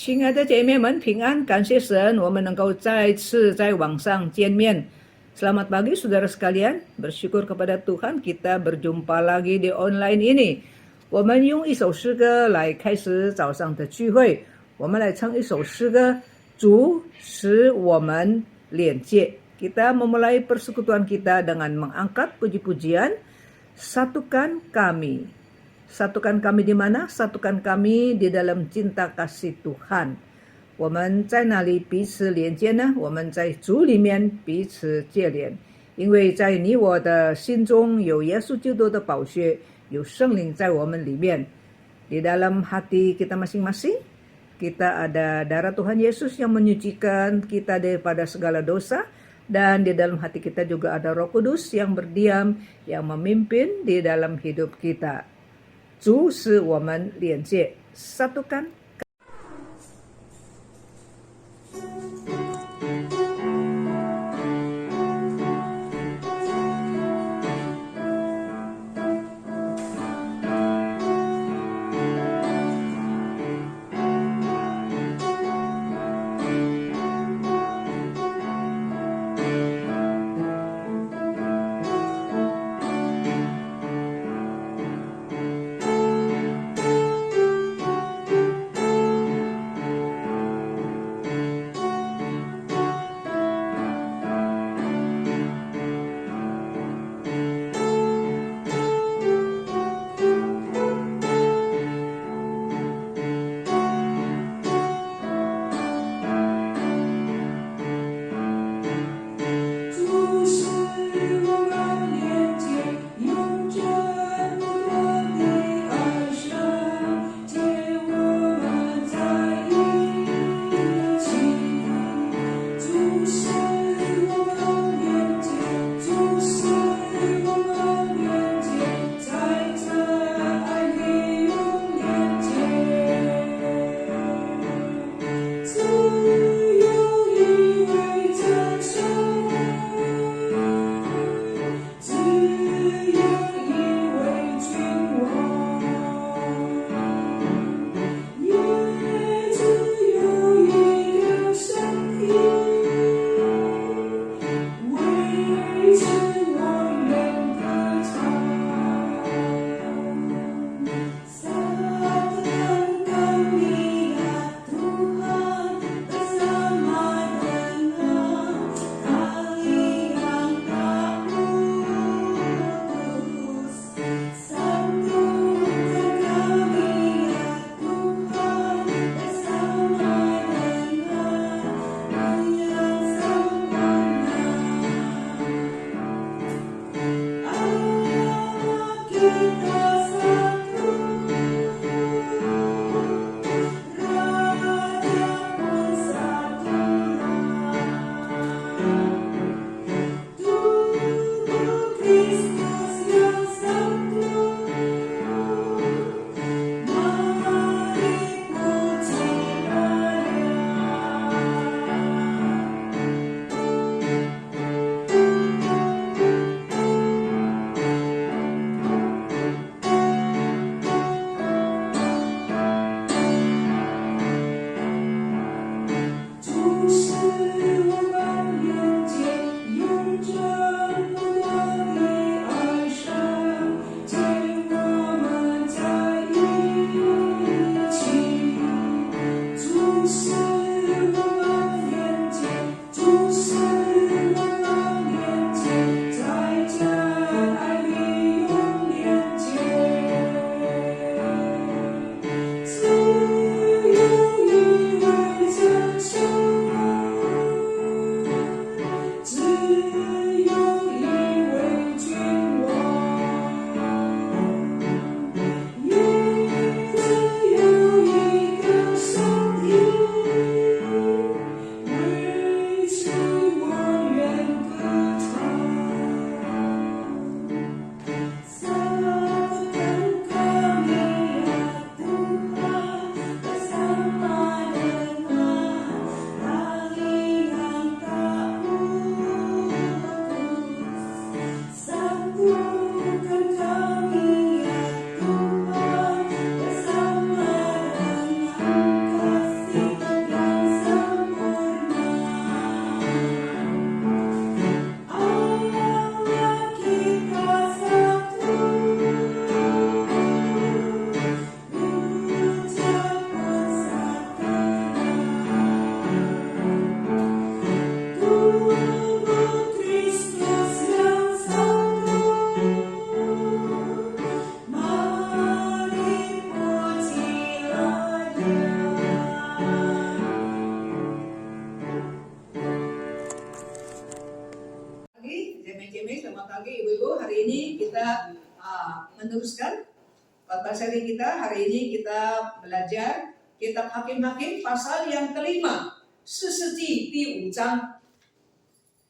亲爱的姐妹们，平安！感谢神，我们能够再次在网上见面。Selamat pagi saudara sekalian, bersyukur kepada Tuhan kita berjumpa lagi di online ini. 我们用一首诗歌来开始早上的聚会。我们来唱一首诗歌，主使我们连接。Kita memulai persekutuan kita dengan mengangkat puji-pujian. Satukan kami. Satukan kami di mana? Satukan kami di dalam cinta kasih Tuhan. 我们在哪里彼此连接呢？我们在主里面彼此接连，因为在你我的心中有耶稣基督的宝血，有圣灵在我们里面。Di dalam hati kita masing-masing, kita ada darah Tuhan Yesus yang menyucikan kita daripada segala dosa, dan di dalam hati kita juga ada Roh Kudus yang berdiam, yang memimpin di dalam hidup kita. 主使我们连接，satukan。seri kita hari ini kita belajar kitab Hakim-Hakim pasal yang kelima, 士师记第5章.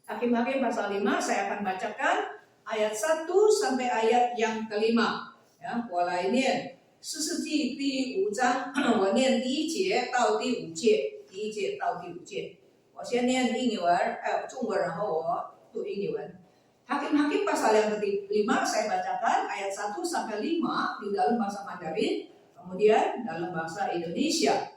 Hakim-Hakim pasal 5 saya akan bacakan ayat 1 sampai ayat yang kelima. Ya, 我来念士师记第5章，我念第1节到第5节，第1节到第5节。我先念英文，中文，然后我读英文。Hakim-Hakim pasal yang kelima saya bacakan ayat 1 sampai 5 di dalam bahasa Mandarin, kemudian dalam bahasa Indonesia.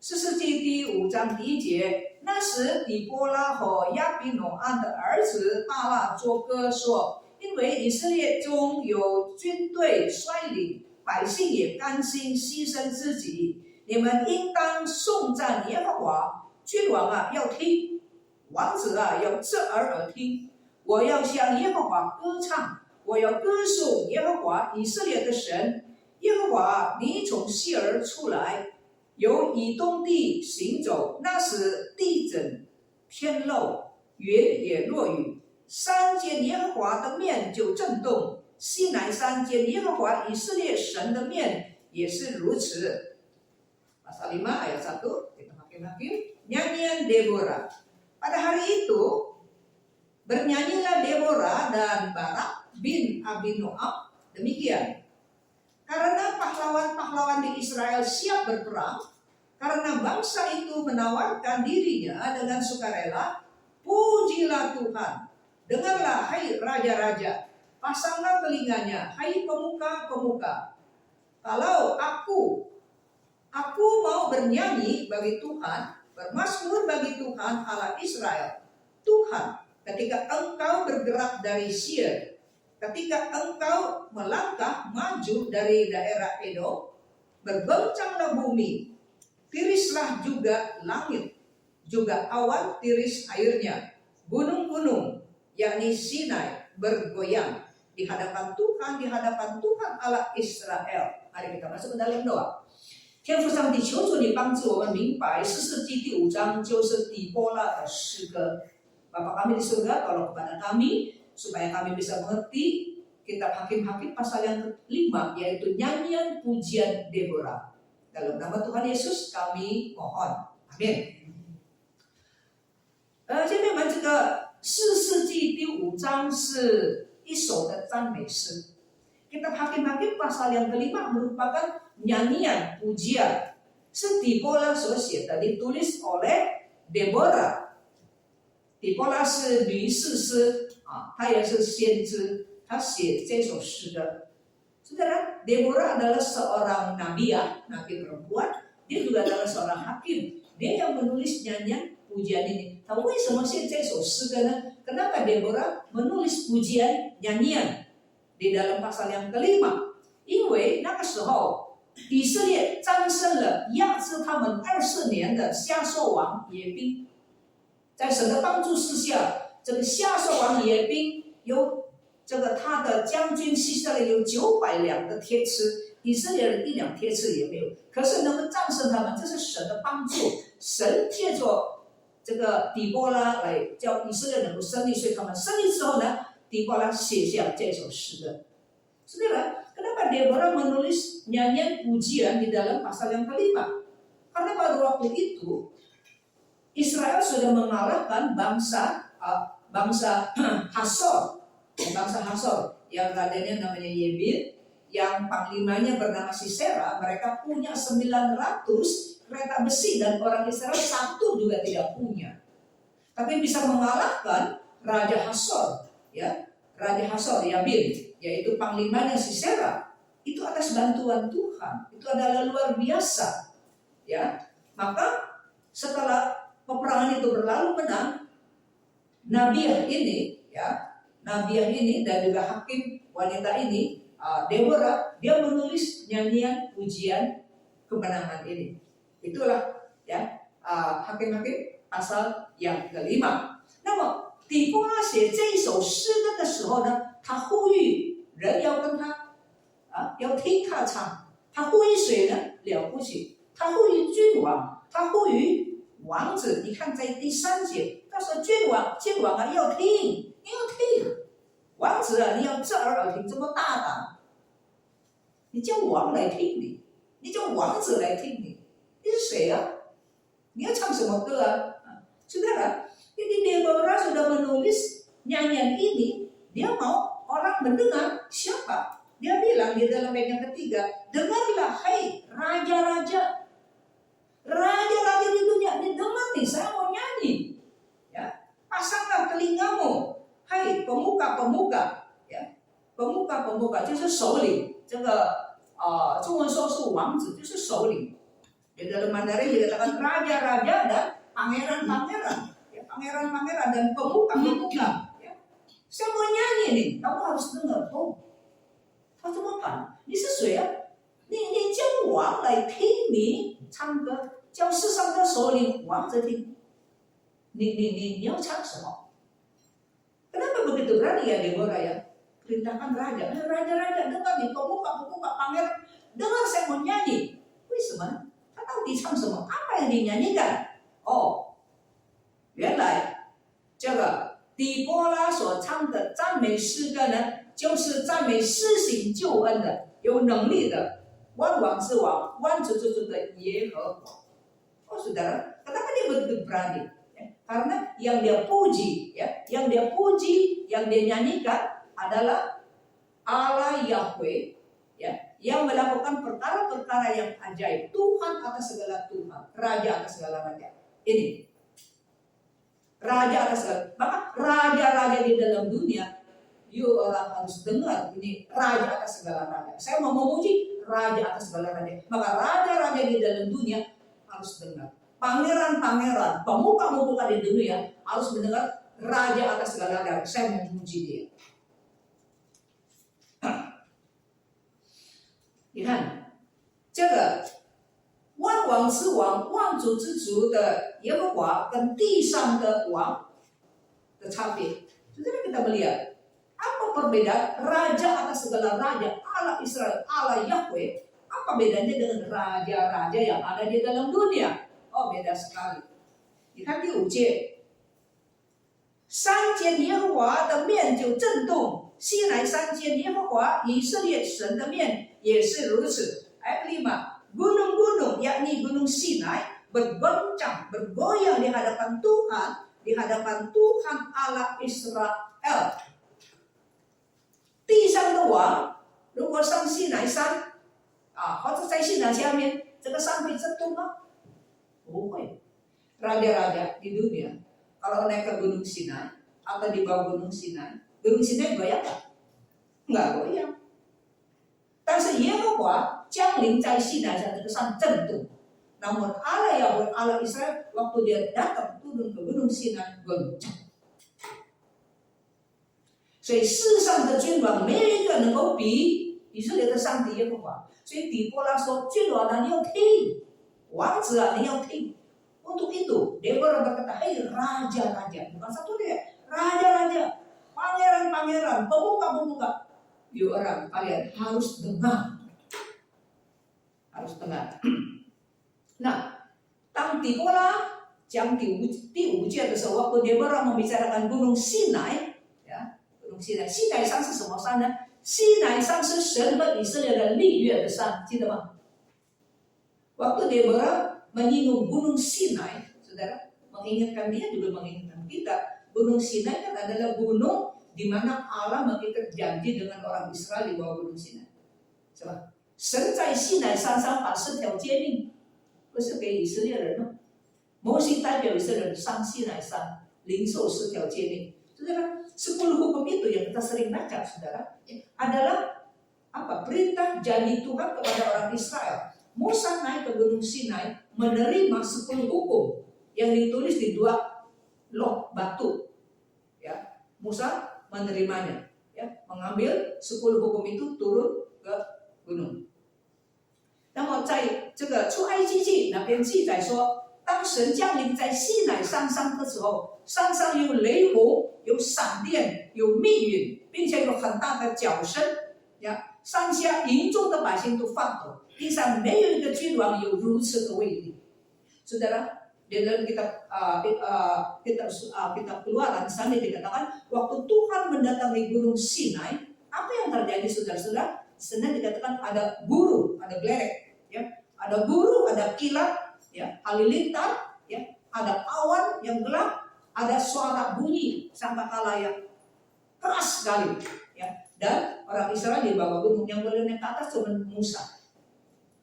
士师记第5章第1节，那时底波拉和亚比挪安的儿子巴拉作歌说，因为以色列中有军队率领，百姓也甘心牺牲自己，你们应当颂赞耶和华。君王啊，要听；王子啊，要侧耳听。我要向耶和华歌唱，我要歌颂耶和华以色列的神。耶和华，你从西而出来，由以东地行走，那时地震天漏，云也落雨。山见耶和华的面就震动，西乃山见耶和华以色列神的面也是如此。Pasal 5 ayat 1 kita Hakim-Hakim, nyanyian Deborah. Pada hari itu bernyanyilah Deborah dan Barak bin Abinoam demikian. Karena pahlawan-pahlawan di Israel siap berperang, karena bangsa itu menawarkan dirinya dengan sukarela, pujilah Tuhan. Dengarlah hai raja-raja, pasanglah telinganya, hai pemuka-pemuka. Kalau aku mau bernyanyi bagi Tuhan, bermazmur bagi Tuhan Allah Israel. Tuhan, ketika engkau bergerak dari Seir, ketika engkau melangkah maju dari daerah Edom, bergoncanglah bumi, tirislah juga langit, juga awan tiris airnya, gunung-gunung, yakni Sinai bergoyang di hadapan Tuhan Allah Israel. Mari kita masuk ke dalam doa. 天父上帝，求主你帮助我们明白士师记第5章就是底波拉的诗歌。Bapa kami di surga, tolong kepada kami supaya kami bisa mengerti kitab Hakim-Hakim pasal yang kelima, yaitu nyanyian pujian Deborah. Dalam nama Tuhan Yesus kami mohon. Amin. 这边我们这个士师记第5章是一首的赞美诗。Kitab Hakim-Hakim pasal yang kelima merupakan nyanyian pujian, 是底波拉所写的， ditulis oleh Deborah. 底波拉是女士师啊，她也是先知，她写这首诗的。Saudara, Deborah adalah seorang nabiah, nabi perempuan. Dia juga adalah seorang hakim. Dia yang menulis nyanyian pujian ini. Tahu 为什么写这首诗歌呢？ Kenapa Deborah menulis pujian nyanyian di dalam pasal yang kelima? 因为那个时候以色列战胜了压制他们24年的夏朔王耶宾。在神的帮助之下，这个夏朔王耶宾有这个他的将军西色列有900辆的铁车，以色列人1辆铁车也没有，可是能够战胜他们，这是神的帮助。神借着这个底波拉来叫以色列能够胜利，所以他们胜利之后呢，底波拉写下这首诗的。Saudara, kenapa Deborah menulis nyanyian pujian di dalam pasal yang kelima? Karena pada waktu itu Israel sudah mengalahkan bangsa Hasor, yang radennya namanya Yebin, yang panglimanya bernama Sisera. Mereka punya 900 kereta besi dan orang Israel satu juga tidak punya. Tapi bisa mengalahkan Raja Hasor, ya, Raja Hasor Yabin, yaitu panglimanya Sisera. Itu atas bantuan Tuhan. Itu adalah luar biasa, ya. Maka setelah peperangan itu berlalu menang, nabiah ini dan juga hakim wanita ini, Deborah, dia menulis nyanyian pujian kemenangan ini. Itulah ya Hakim-Hakim pasal yang kelima. 那么底波拉写这一首诗歌的时候呢，他呼吁人要跟他要听他唱。他呼吁谁呢？了不起，他呼吁君王，他呼吁王子。你看在第3节，他说君王啊，要听，你要听，王子啊，你要侧耳而听，这么大胆。你叫王来听你，你叫王子来听你，你是谁啊？你要唱什么歌啊？Saudara, jadi Deborah sudah menulis nyanyian ini, dia mau orang mendengar siapa? Dia bilang di dalam ayat yang ketiga, dengarlah hai raja-raja. Raja-raja di dunia, ini dengar nih, saya mau nyanyi. Ya, pasanglah telingamu, hai pemuka-pemuka, ya, pemuka-pemuka 就是首领，这个中文说是王子，就是首领。Di dalam Mandarin dikatakan raja-raja dan pangeran-pangeran, ya, pangeran-pangeran dan pemuka-pemuka. Ya. Saya mau nyanyi nih, kamu harus dengar. Oh, 他怎么办？你是谁啊？你叫王来听你唱歌，叫世上的首领王子听。你要唱什么？ Kenapa begitu berani ya Deborah ya? Perintahkan raja, raja-raja dengar nih, pemuka-pemuka pangeran, dengar saya mau nyanyi. 为什么？他到底唱什么？ apa yang dinyanyikan？ 哦，原来这个底波拉所唱的赞美诗歌呢，就是赞美施行救恩的、有能力的、万王之王、万主之主的耶和华。Oh saudara, kenapa dia begitu berani? Karena yang dia puji, ya, yang dia puji, yang dia nyanyikan adalah Allah Yahweh, ya, yang melakukan perkara-perkara yang ajaib. Tuhan atas segala Tuhan, Raja atas segala Raja. Ini Raja atas segala. Maka raja-raja di dalam dunia, you orang harus dengar ini Raja atas segala Raja. Saya mau memuji Raja atas segala Raja. Maka raja-raja di dalam dunia harus dengar. Pangeran-pangeran, pemuka-pemuka di dunia harus mendengar Raja atas segala Raja. Saya memuji dia. 你看，这个万王之王、万主之主的耶和华跟地上的王的差别。Jadi kita melihat apa perbedaan Raja atas segala Raja, Allah Israel, Allah Yahweh, apa bedanya dengan raja-raja yang ada di dalam dunia? Oh, beda sekali. 你看第5节，山间耶和华的面就震动，西乃山间耶和华以色列神的面也是如此。Ayat 5, gunung-gunung yakni gunung Sinai bergoncang, bergoyang di hadapan Tuhan Allah Israel. 地上的王如果上西乃山或者在西乃下面，这个山会震动吗？ 不会。 Raja-raja di dunia kalau naik ke gunung Sinai atau di bawah gunung Sinai goyang nggak? Nggak goyang. 但是耶和华降临在西乃山这个山震动。 Namun Allah Yahweh, Allah Israel waktu dia datang turun ke gunung Sinai goncang. 所以世上的君王没有一个能够比以色列的上帝耶和华。所以底波拉说：“君王啊，你要听，王子啊，你要听。” Untuk itu, Deborah berkata, "Hai raja-raja, bukan satu dia, raja-raja, pangeran-pangeran, pemuka-pemuka, you orang kalian harus dengar, harus dengar." Nah, 当底波拉讲第五节的时候， waktu Deborah membicarakan gunung Sinai, ya, gunung Sinai, 西乃山是什么山呢？西乃山是神和以色列人立约的山，记得吗？ Waktu Deborah menyinggung gunung Sinai, saudara, mengingatkan dia juga mengingatkan kita. Gunung Sinai kan adalah gunung di mana Allah mengikat janji dengan orang Israel di bawah gunung Sinai. Coba, 神在西乃山上把10条诫命，不是给以色列人吗？摩西代表以色列人上西乃山，领受10条诫命。Saudara, 10 hukum itu yang kita sering baca, saudara, adalah apa? Perintah janji Tuhan kepada orang Israel. Musa naik ke gunung Sinai menerima 10 hukum yang ditulis di 2 loh batu. Ya, Musa menerimanya, ya, mengambil 10 hukum itu turun ke gunung. 那么在这个出埃及记那边记载说，当神降临在西乃山上的时候，山上有雷轰、有闪电、有密云，并且有很大的角声，呀，山下营中的百姓都发抖。 地上没有一个君王有如此的威力。Saudara, di dalam kitab Keluaran sana dikatakan waktu Tuhan mendatangi gunung Sinai, apa yang terjadi saudara-saudara? Senin dikatakan ada guru, ada geledek, ya, ada guru, ada kilat, ya, halilintar, ya, ada awan yang gelap, ada suara bunyi sangkakala yang keras sekali, ya. Dan orang Israel di bawah gunung, yang boleh naik ke atas cuma Musa,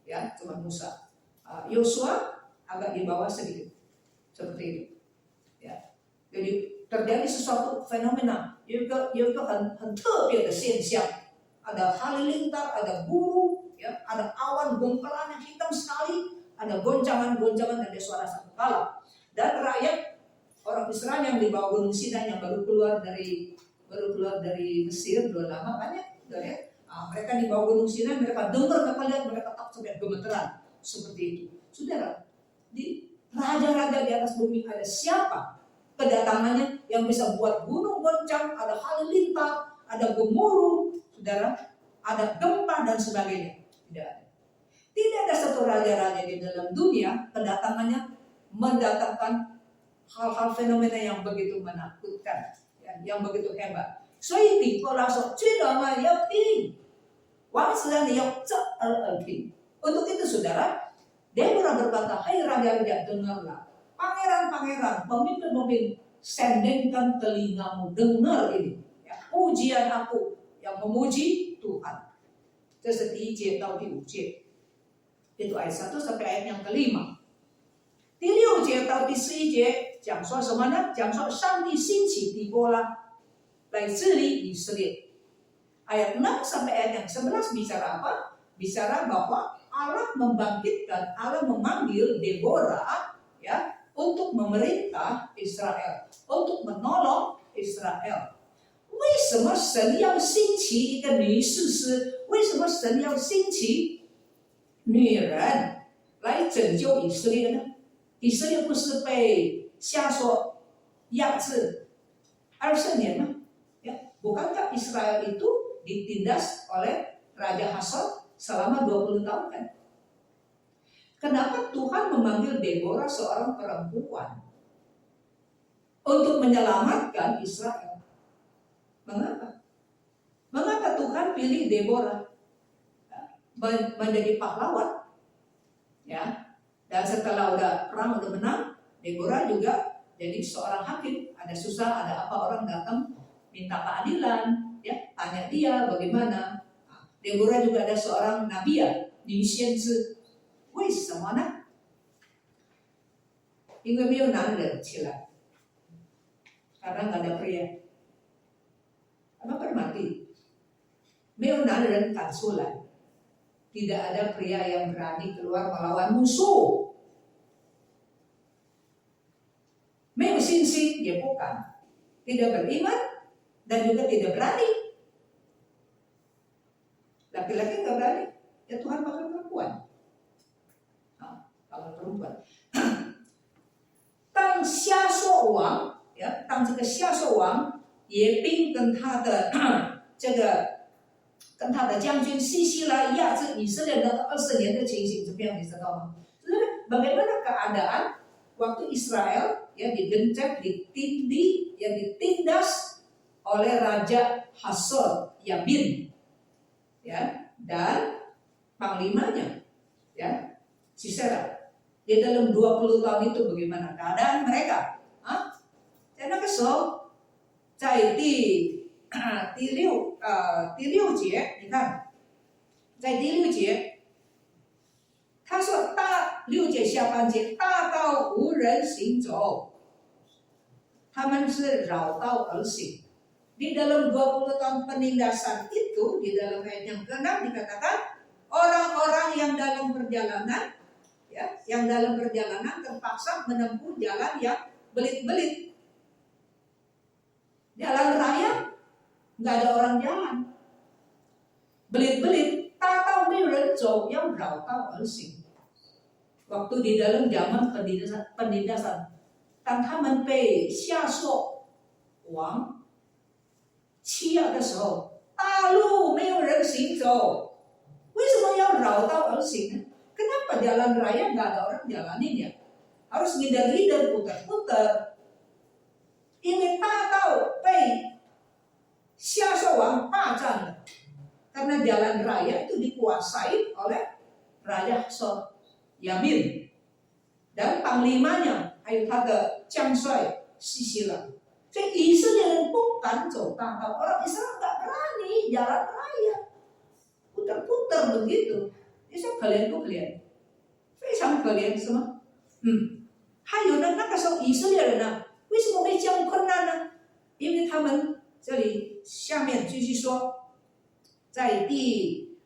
ya, cuma Musa. Yosua agak di bawah sedikit, seperti itu, ya. Jadi terjadi sesuatu fenomena, 有一个很特别的现象， ada halilintar, ada guru, ya, ada awan gumpalan yang hitam sekali, ada goncangan-goncangan, ada suara sangkakala. Dan rakyat orang Israel yang di bawah gunung Sinai yang baru keluar dari Mesir, belum lama banyak, ya. Mereka di bawah gunung Sinai, mereka dengar, mereka lihat, mereka tak sampai gemeteran seperti itu. Saudara, di raja-raja di atas bumi ada siapa kedatangannya yang bisa buat gunung goncang, ada halilintar, ada gemuruh, saudara, ada gempa dan sebagainya. Tidak ada. Tidak ada satu raja-raja di dalam dunia kedatangannya mendatangkan hal-hal fenomena yang begitu menakutkan, ya, yang begitu hebat. 所以比波拉说，最短嘛要听，王子让你要侧耳听。Untuk itu saudara, Deborah berkata, hai raja-raja, dengarlah. Pangeran-pangeran, pemimpin-pemimpin, sendengkan telingamu, dengar ini, ya, pujian aku yang memuji Tuhan. 这是第1节到第5节， itu ayat 1 sampai ayat yang kelima. 第6节到第11节讲说什么呢？讲说上帝兴起底波拉来治理以色列。 ayat 6 sampai ayat yang 11 bicara apa? Bicara bahwa Allah membangkitkan, Allah memanggil Deborah, ya, untuk memerintah Israel, untuk menolong Israel. 为什么神要兴起一个女士师？为什么神要兴起女人来拯救以色列呢？以色列不是被夏所压制20年吗？ Ya, bukankah Israel itu ditindas oleh Raja Hasor selama 20 tahun kan? Kenapa Tuhan memanggil Deborah seorang perempuan untuk menyelamatkan Israel? Mengapa? Mengapa Tuhan pilih Deborah menjadi pahlawan? Ya, dan setelah perang udah menang, Deborah juga jadi seorang hakim. Ada susah, ada apa, orang datang minta keadilan, ya, tanya dia bagaimana. Deborah juga ada seorang nabi ya, 女先知。为什么呢？因为没有男人起来， karena nggak ada pria. Kenapa mati? 没有男人敢出来， tidak ada pria yang berani keluar melawan musuh. 没有信心也不敢， tidak beriman dan juga tidak berani. Laki-laki nggak berani, ya Tuhan pakai perempuan. Pakai perempuan. 当夏朔王， ya, 当这个夏朔王耶宾跟他的将军西西拉压制以色列人20年的情形怎么样？你知道吗？ Bagaimana keadaan waktu Israel, ya, digencet, ditindih, ya, ditindas oleh Raja Hasor Yabin, ya, dan panglimanya, ya, Sisera. Di dalam 20 tahun itu bagaimana keadaan mereka? Jadi kesel, 在第六节，你看，在第6节，他说6节下半节，大道无人行走，他们是绕道而行。 Di dalam 20 tahun penindasan itu, di dalam ayat yang ke-6 dikatakan orang-orang yang dalam perjalanan, ya, yang dalam perjalanan terpaksa menempuh jalan yang belit-belit. Jalan raya nggak ada orang jalan, belit-belit. 大道没有人走，要绕道而行。 Waktu di dalam zaman penindasan, 当他们被夏朔王 欺压的时候，大路没有人行走，为什么要绕道而行呢？ Kenapa jalan raya nggak ada orang jalanin ya? Harus ngidar-ngidar, putar-putar. Ini 大道被夏朔王霸占了， Karena jalan raya itu dikuasai oleh Raja Yamin dan panglimanya, 还有他的将帅西西拉。所以以色列人不敢走大道，orang Israel nggak berani jalan raya, putar-putar begitu. Jadi kalian tuh kalian 非常可怜是吗？还有呢，那个时候以色列人呢，为什么会这样困难呢？因为他们这里下面继续说，在第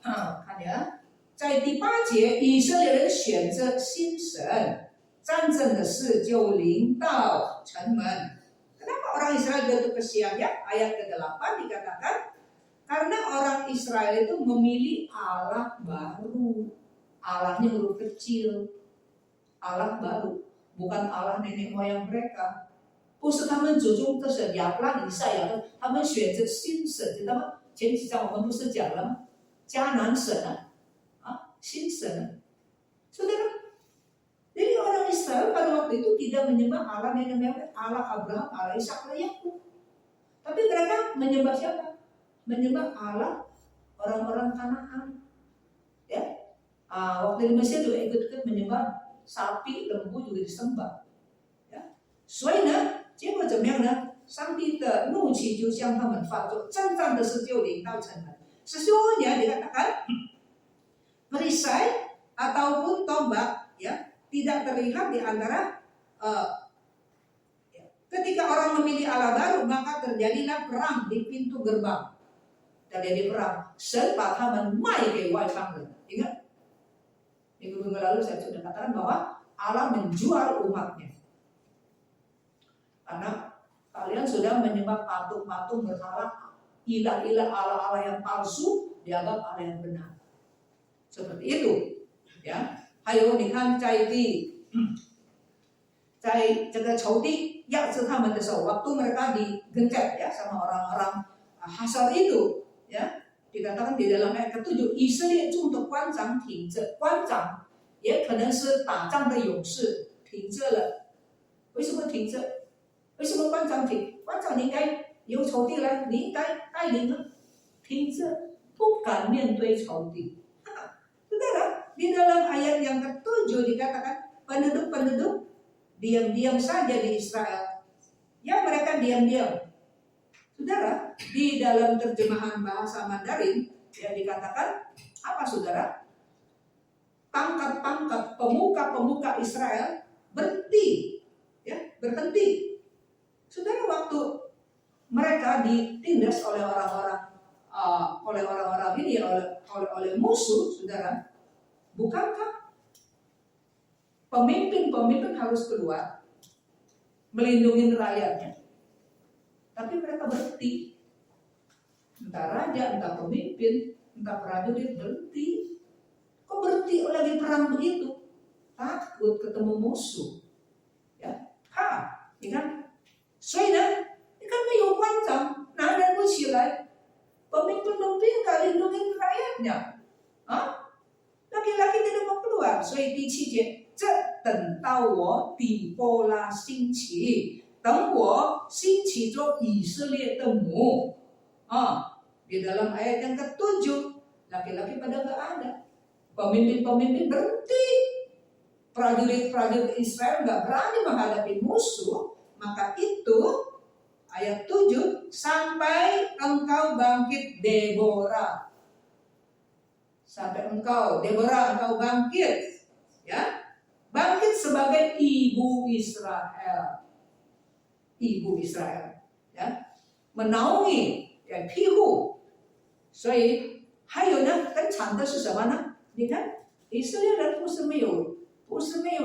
看呀，在第8节，以色列人选择新神，战争的事就临到城门。Kenapa orang Israel jatuh ke siang ya? Ayat ke-8 dikatakan, karena orang Israel itu memilih Allah baru. Allahnya huruf kecil, Allah baru, bukan Allah nenek moyang mereka。不是他们祖宗的神亚伯拉罕、以赛亚的，他们选择新神，知道吗？前几章我们不是讲了吗？迦南神新神。Saudara, jadi orang Israel pada waktu itu tidak menyembah Allah nenek moyang, Allah Abraham, Allah Ishak, Allah Yakub. Tapi mereka menyembah siapa? Menyembah Allah orang-orang Kanaan. Ya, waktu di Mesir juga ikut-ikut menyembah sapi, lembu juga disembah. Ya, 所以呢，结果怎么样呢？上帝的怒气就向他们发作，征战的事就临到城门。Sesungguhnya dikatakan perisai ataupun tombak ya tidak terlihat di antara ketika orang memilih Allah baru, maka terjadilah perang di pintu gerbang. Terjadi perang, 神把他们卖给外邦人。Ingat minggu-minggu lalu saya sudah katakan bahwa Allah menjual umatnya. Karena kalian sudah menyembah patung-patung berhala, ilah-ilah Allah-Allah yang palsu, dianggap Allah yang benar. Seperti itu, ya. 还有你看在这个仇敌压制他们的时候, waktu mereka digencet ya sama orang-orang Hasor itu, ya, dikatakan di dalam ayat ke-7, 以色列众的官长挺着，官长也可能是打仗的勇士，挺着了。为什么挺着？为什么官长挺？官长你应该由仇敌来，你应该带领啊，挺着，不敢面对仇敌。Saudara, di dalam ayat yang ke-7 dikatakan penduduk-penduduk diam-diam saja di Israel. Ya, mereka diam-diam. Saudara, di dalam terjemahan bahasa Mandarin ya dikatakan apa saudara? Pangkat-pangkat pemuka-pemuka Israel berhenti, ya, berhenti. Saudara, waktu mereka ditindas oleh orang-orang ini, oleh musuh, saudara, bukankah pemimpin harus keluar melindungi rakyatnya? Tapi mereka berhenti. Entah raja, entah pemimpin, entah prajurit berhenti. Kok berhenti lagi perang begitu? Takut ketemu musuh. Ya,你看。所以呢，你看没有官长，男人不起来， pemimpin gak lindungin rakyatnya, laki-laki tidak mau keluar. 所以第7节，这等到我底波拉兴起，等我兴起做以色列的母。Di dalam ayat yang ke-7, laki-laki pada gak ada, pemimpin-pemimpin berhenti, prajurit-prajurit Israel gak berani menghadapi musuh. Maka itu ayat 7, sampai engkau bangkit Deborah. Sampai engkau bangkit, ya, bangkit sebagai ibu Israel, ya, menaungi, ya, 庇护。所以还有呢，更惨的是什么呢？你看以色列人不是没有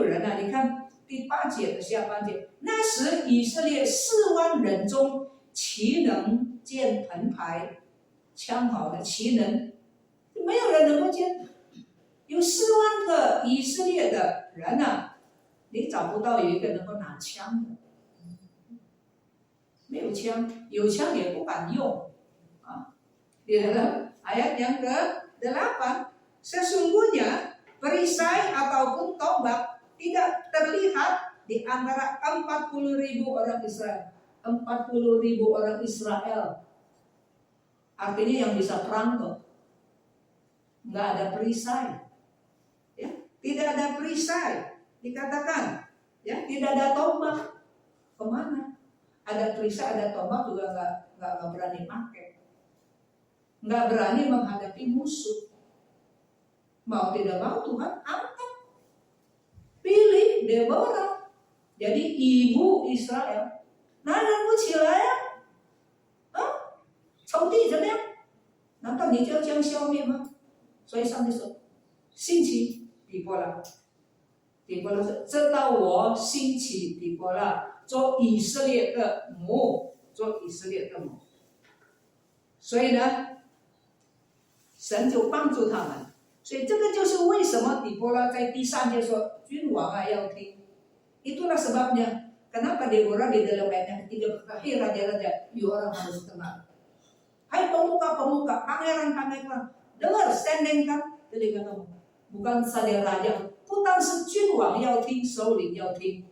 人啊，你看。第8节的下半节，那时以色列4万人中，其能见盾牌，枪好的其能，没有人能够见。有4万个以色列的人啊，你找不到有一个能够拿枪的，没有枪，有枪也不敢用啊。Di dalam ayat yang ke-8, sesungguhnya perisai ataupun tombak tidak terlihat di antara 40.000 orang Israel. 40.000 orang Israel. Artinya yang bisa perang tuh. Nggak ada perisai. Ya, tidak ada perisai. Dikatakan, ya, tidak ada tombak. Kemana? Ada perisai, ada tombak juga nggak berani pakai. Nggak berani menghadapi musuh. Mau tidak mau Tuhan angkat. Pilih Deborah. Jadi ibu Israel. 男人不起来呀，仇敌怎么样？难道你就要将消灭吗？所以上帝说，兴起底波拉。底波拉说：“知道我兴起底波拉，做以色列的母，做以色列的母。”所以呢，神就帮助他们。所以这个就是为什么底波拉在第3节说：“君王啊要听。” Itulah sebabnya kenapa Deborah di dalam ayat yang ketiga berkata, "Hei raja-raja, you orang harus dengar. Hai pemuka-pemuka, pangeran-pangeran, dengar, standingkan telinga kamu. Bukan saja raja, 不单是君王要听，首领要听，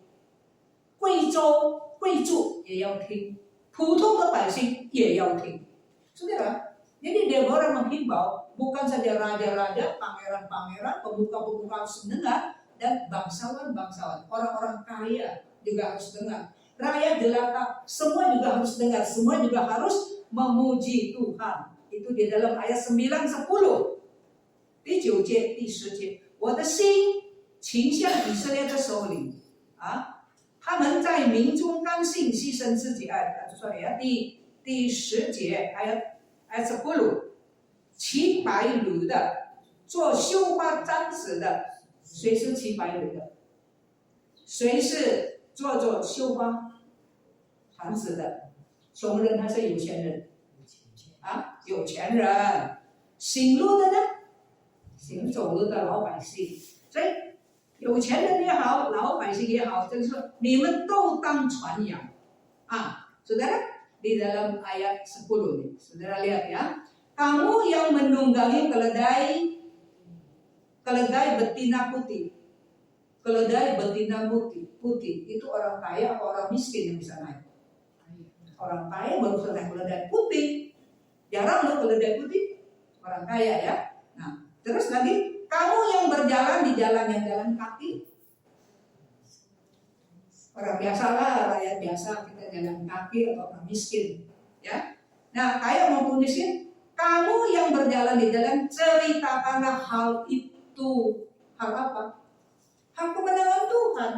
贵州贵族也要听，普通的百姓也要听。Saudara, jadi Deborah menghimbau bukan saja raja-raja, pangeran-pangeran, pemuka-pemuka harus mendengar, dan bangsawan-bangsawan, orang-orang kaya juga harus dengar. Rakyat jelata, semua juga harus dengar, semua juga harus memuji Tuhan. Itu di dalam ayat 9-10. 第9节、第10节，我的心倾向以色列的首领啊，他们在民中甘心牺牲自己。sorry ya, di 10节ayat 10， 骑白驴的，做绣花簪子的，谁是骑白驴的？谁是做绣花簪子的？穷人还是有钱人？啊，有钱人。行路的呢？行走路的老百姓。所以有钱人也好，老百姓也好，就是说你们都当传扬啊。Saudara, di dalam ayat 10 nih, saudara lihat ya. Kamu yang menunggangi keledai betina putih. Keledai betina putih itu orang kaya atau orang miskin yang bisa naik? Orang kaya baru bisa naik keledai putih. Jarang loh keledai putih. Orang kaya ya. Nah, terus lagi, kamu yang berjalan di jalan yang jalan kaki. Orang biasa lah, rakyat biasa, kita jalan kaki atau orang miskin, ya. Nah, kaya maupun miskin, kamu yang berjalan di jalan, ceritakanlah hal itu. Hal apa? Hal kemenangan Tuhan.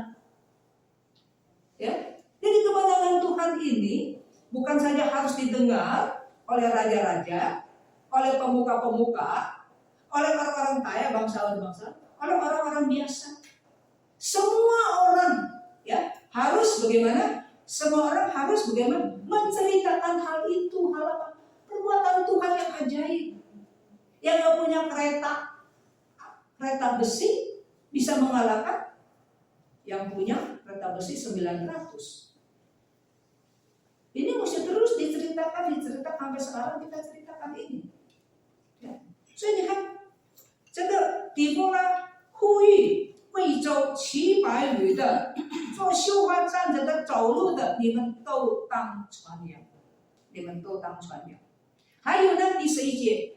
Ya. Jadi kemenangan Tuhan ini bukan saja harus didengar oleh raja-raja, oleh pemuka-pemuka, oleh orang-orang kaya, bangsawan-bangsawan, oleh orang-orang biasa. Semua orang ya harus bagaimana? Semua orang harus bagaimana? Menceritakan hal itu, hal apa? Perbuatan Tuhan yang ajaib. Yang gak punya kereta besi bisa mengalahkan yang punya kereta besi 900. Ini mesti terus diceritakan sampai sekarang kita ceritakan ini. Ya. 所以你看，这个底波拉呼吁贵州骑白驴的、做绣花簪子的、走路的，你们都当传扬，你们都当传扬。还有呢，第11节，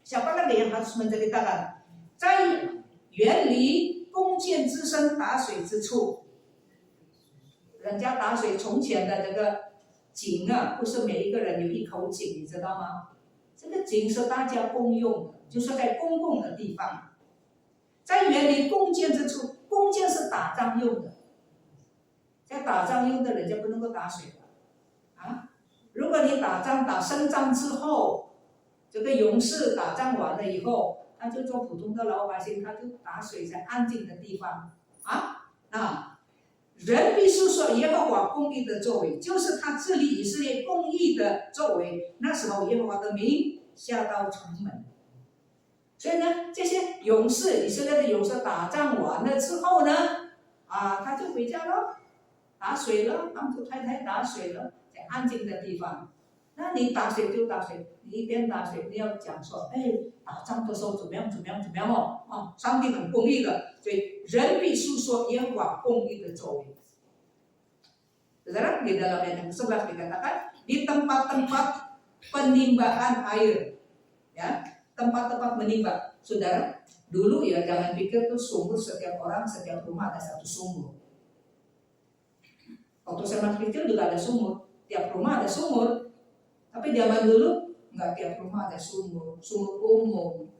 siapa lagi yang harus menceritakan？ 在远离弓箭之声、打水之处，人家打水从前的这个井啊，不是每一个人有一口井，你知道吗？这个井是大家公用的，就是在公共的地方。在远离弓箭之处，弓箭是打仗用的，在打仗用的人家不能够打水的啊。如果你打仗打胜仗之后，这个勇士打仗完了以后，他就做普通的老百姓，他就打水在安静的地方啊。那人必述说耶和华公义的作为，就是他治理以色列公义的作为。那时候耶和华的名下到城门。所以呢，这些勇士，以色列的勇士打仗完了之后呢，他就回家了，打水了，帮助太太打水了，在安静的地方。那你打水就打水，你一边打水，你要讲说，打仗的时候怎么样怎么样怎么样哦，上帝很公义的，所以人必述说耶和华公义的作为。Saudara, di dalam ayat yang ke-11 dikatakan di tempat-tempat penimbangan air, ya, tempat-tempat menimba. Saudara, dulu ya jangan pikir tuh sumur setiap orang, setiap rumah ada satu sumur. Waktu saya masih kecil juga ada sumur, tiap rumah ada sumur. Tapi zaman dulu nggak tiap rumah ada sumur, sumur umum,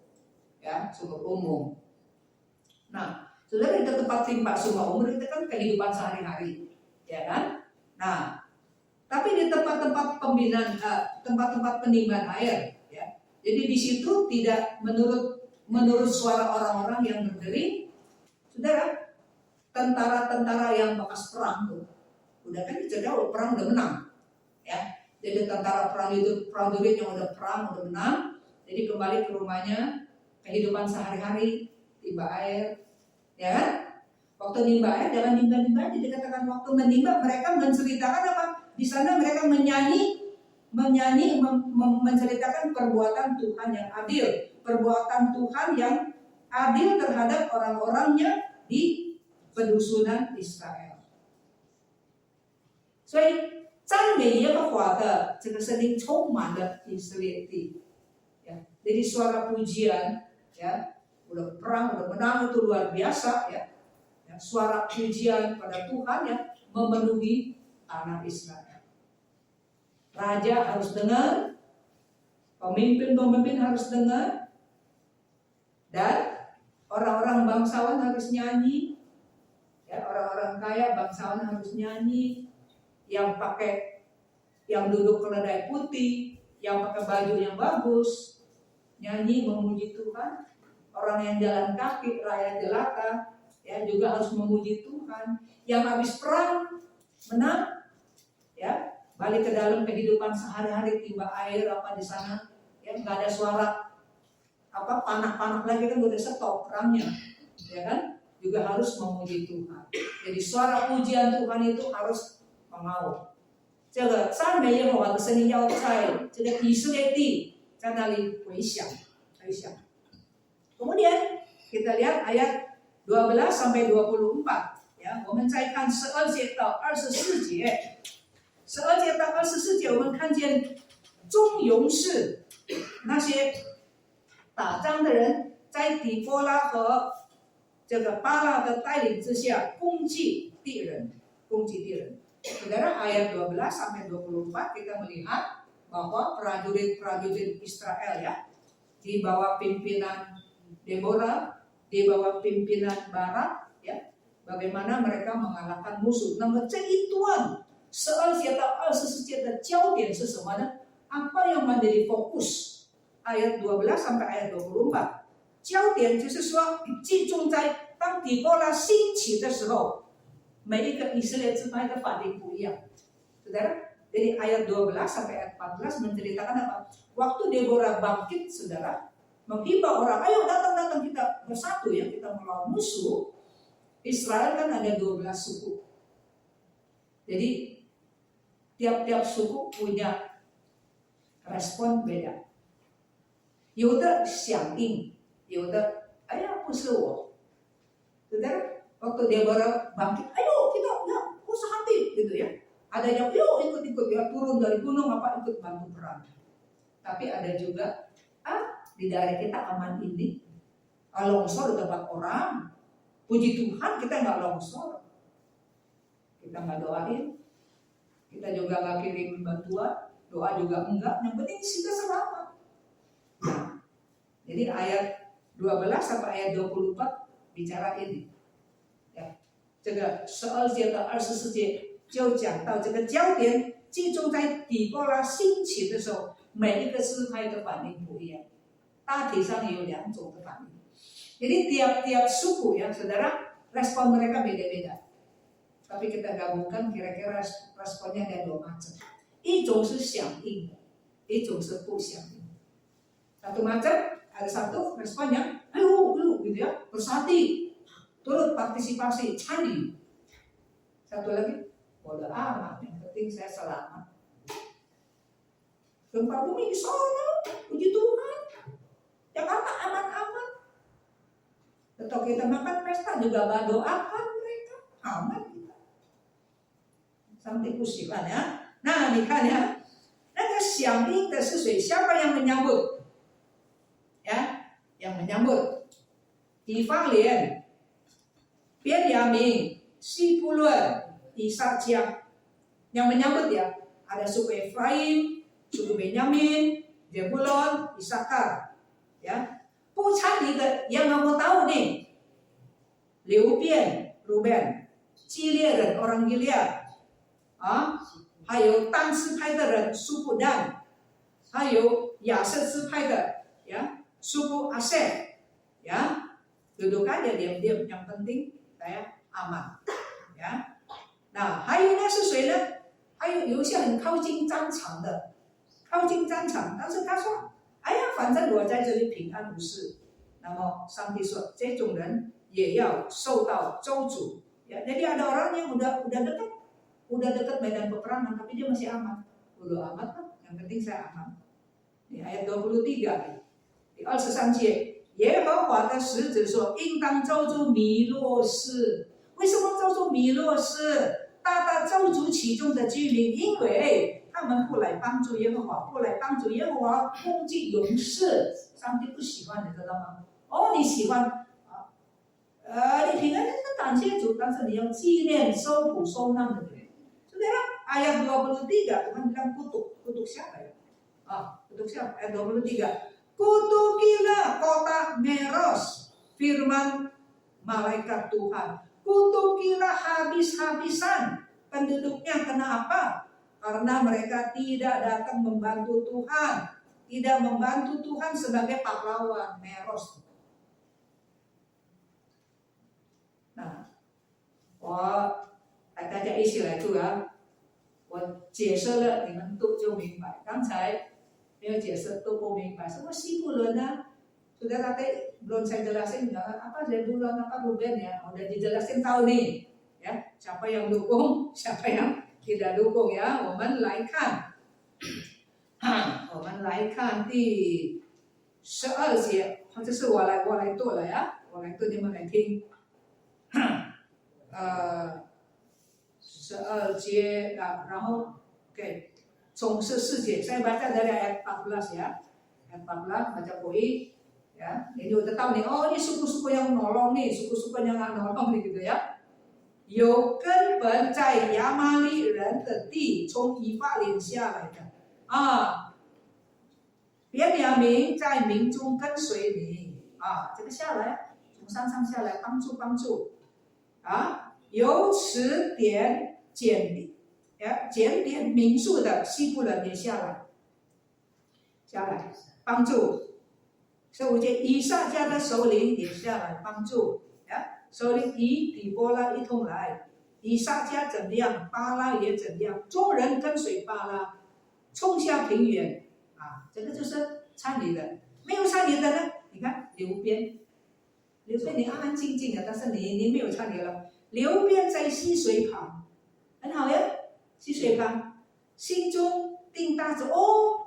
ya, sumur umum. Nah, saudara, itu tempat timpa sumur umum itu kan kehidupan sehari-hari, ya kan? Nah, tapi di tempat-tempat pembinaan, tempat-tempat penimbangan air, ya. Jadi di situ tidak menurut suara orang-orang yang berdering, saudara, tentara-tentara yang bekas perang tuh, udah kan jauh perang udah menang, ya. Jadi tentara prajurit yang udah perang udah menang, jadi kembali ke rumahnya, kehidupan sehari-hari, timba air, ya kan? Waktu nimba air jangan nimba-nimba aja, dikatakan waktu menimba mereka menceritakan apa? Di sana mereka menceritakan perbuatan Tuhan yang adil, perbuatan Tuhan yang adil terhadap orang-orangnya di pedusunan Israel. 所以赞美耶和华的这个声音充满了以色列地，ya. Jadi suara pujian, ya, udah perang udah menang itu luar biasa, ya. Suara pujian pada Tuhan yang memenuhi tanah Israel. Raja harus dengar, pemimpin-pemimpin harus dengar, dan orang-orang bangsawan harus nyanyi, ya, orang-orang kaya bangsawan harus nyanyi, yang duduk keledai putih, yang pakai baju yang bagus, nyanyi memuji Tuhan. Orang yang jalan kaki, rakyat jelata, ya, juga harus memuji Tuhan. Yang habis perang menang, ya, balik ke dalam kehidupan sehari-hari, timba air apa di sana, ya, nggak ada suara apa panak-panak lagi kan udah stop perangnya, ya kan, juga harus memuji Tuhan. Jadi suara pujian Tuhan itu harus mengawal. 这个赞美耶和华的声音要在这个以色列地在那里回响。 Kemudian kita lihat ayat 12 sampai 24, ya. 我们再看12节到24节。12节到24节，我们看见众勇士那些打仗的人，在底波拉和这个巴拉的带领之下攻击敌人。 Saudara, ayat 12 sampai 24 kita melihat bahwa prajurit-prajurit Israel, ya, di bawah pimpinan Deborah, di bawah pimpinan Barak, ya, bagaimana mereka mengalahkan musuh. 那么这一段12节到24节的焦点是什么呢？ Apa yang menjadi fokus ayat 12 sampai ayat 24？ 焦点就是说集中在当底波拉兴起的时候， 每一个以色列支派的反应不一样， saudara. Jadi ayat 12 sampai ayat 14 menceritakan apa? Waktu Deborah bangkit, saudara, menghimbau orang, ayo datang kita bersatu, ya, kita melawan musuh. Israel kan ada 12 suku. Jadi tiap-tiap suku punya respon beda. 有的响应，有的哎呀不是我， saudara. Waktu Deborah bangkit, ayo kita, ya, usaha hati, gitu, ya. Ada yang yuk ikut-ikut, ya, turun dari gunung apa ikut bantu perang. Tapi ada juga, di daerah kita aman ini, longsor di tempat orang, puji Tuhan kita nggak longsor, kita nggak doain, kita juga nggak kirim bantuan, doa juga enggak, yang penting kita selamat. Nah, jadi ayat 12 sampai ayat 24 bicara ini. 这个12节到24节就讲到这个焦点集中在底波拉兴起的时候，每一个支派的反应不一样，大体上有2种的反应。Jadi tiap-tiap suku, ya, saudara, respon mereka beda-beda. Tapi kita gabungkan kira-kira responnya ada 2 macam. 一种是响应的，一种是不响应。Satu macam, ada satu responnya, ayo, gitu, ya, bersati, turut partisipasi, candi. Satu lagi, bodo amat, yang penting saya selamat. Gempa bumi di sana, puji Tuhan. Jakarta aman-aman. Atau kita makan pesta juga gak doakan mereka, aman kita. 上帝不喜欢呀。那你看呀，那个响应的是谁？siapa yang menyambut？ ya, yang menyambut. 以法莲、便雅悯、西布伦、以撒迦 yang menyambut ya. Ada suku Efraim, suku Benyamin, Zebulon, Isakar. Ya, 不参与的 yang nggak mau tahu nih. 流便、Ruben, 基列人 orang Gilead, 啊，还有但支派的人苏布但，还有亚瑟支派的ya suku Asep, ya duduk aja diam-diam, yang penting saya aman, ya. Nah, 还有呢是谁呢？还有一些很靠近战场的，靠近战场，但是他说，哎呀，反正我在这里平安无事。那么上帝说，这种人也要受到咒诅。Ya, jadi ada orang yang udah dekat medan peperangan, tapi dia masih aman. Bodo amat lah, yang penting saya aman. Ini ayat 23. 第23节，耶和华的使者说：“应当咒诅米洛斯。为什么咒诅米洛斯？大大咒诅其中的居民，因为他们不来帮助耶和华，不来帮助耶和华攻击勇士。上帝不喜欢，你知道吗？哦，你喜欢啊？你平安是感谢主，但是你要纪念受苦受难的人。Saudara, ayat 23 Tuhan bilang kutuk siapa ya? Kutuk siapa? Ayat 23. Kutukilah kota Meros, firman malaikat Tuhan. Kutukilah habis-habisan penduduknya. Kenapa? Karena mereka tidak datang membantu Tuhan, tidak membantu Tuhan sebagai pahlawan. Meros. Nah, 大家一起来读啊！我解释了，你们都就明白。刚才没有解释都不明白，什么西布伦呢？Sudah tadi belum saya jelasin apa Zebulon apa Ruben ya, udah dijelasin tahu nih ya, siapa yang dukung, siapa yang tidak dukung ya. 我们来看第12节，这是我来读了呀，我来读你们来听。12节然后 oke, 从14节 saya baca dari ayat 14 ya. Ayat 14 baca koi ya. Jadi udah tahu nih, oh ini suku-suku yang nolong nih, suku-suku yang nggak nolong nih gitu ya. 有根本在亚玛利人的地，从以法莲下来的啊，便雅悯在民中跟随你啊，这个下来从山上下来帮助啊，由此点检点民数的西部人也下来帮助。15节，以撒家的首领也下来帮助。首领以底波拉一同来，以撒家怎么样，巴拉也怎样，众人跟随巴拉，冲下平原啊，这个就是参与的。没有参与的呢，你看流边你安安静静的，但是你没有参与了。流边在溪水旁，很好呀，溪水旁，心中定大志哦，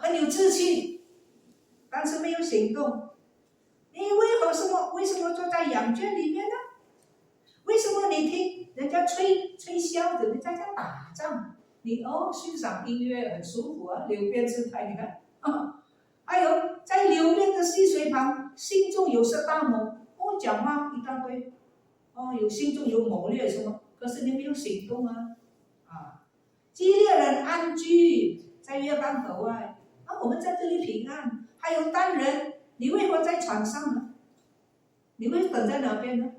很有志气，但是没有行动。你为什么坐在羊圈里面呢？为什么你听人家吹箫子，人家在打仗，你欣赏音乐很舒服啊，流边自拍，你看啊，还有在流边的溪水旁，心中有色大谋，讲话一大堆，有心中有谋略什么，可是你没有行动啊，基列人安居在约旦河外，我们在这里平安，还有但人。你为何在船上呢？你会等在哪边呢？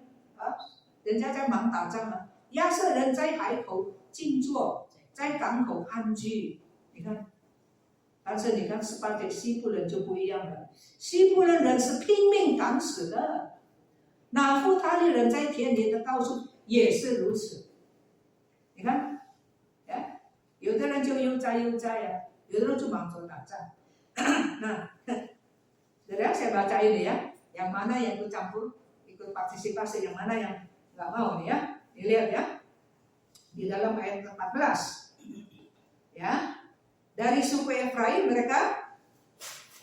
人家在忙打仗啊。亚瑟人在海口静坐，在港口安居。你看，但是你看18节，西部人就不一样了。西部人是拼命赶死的，拿弗他利人在田里的到处也是如此。你看，有的人就悠哉啊，有的人就忙着打仗。那。Saudara, saya baca ini ya, yang mana yang ikut campur, ikut partisipasi, yang mana yang nggak mau nih ya. Dilihat ya, di dalam ayat 14. Ya, dari suku Efraim mereka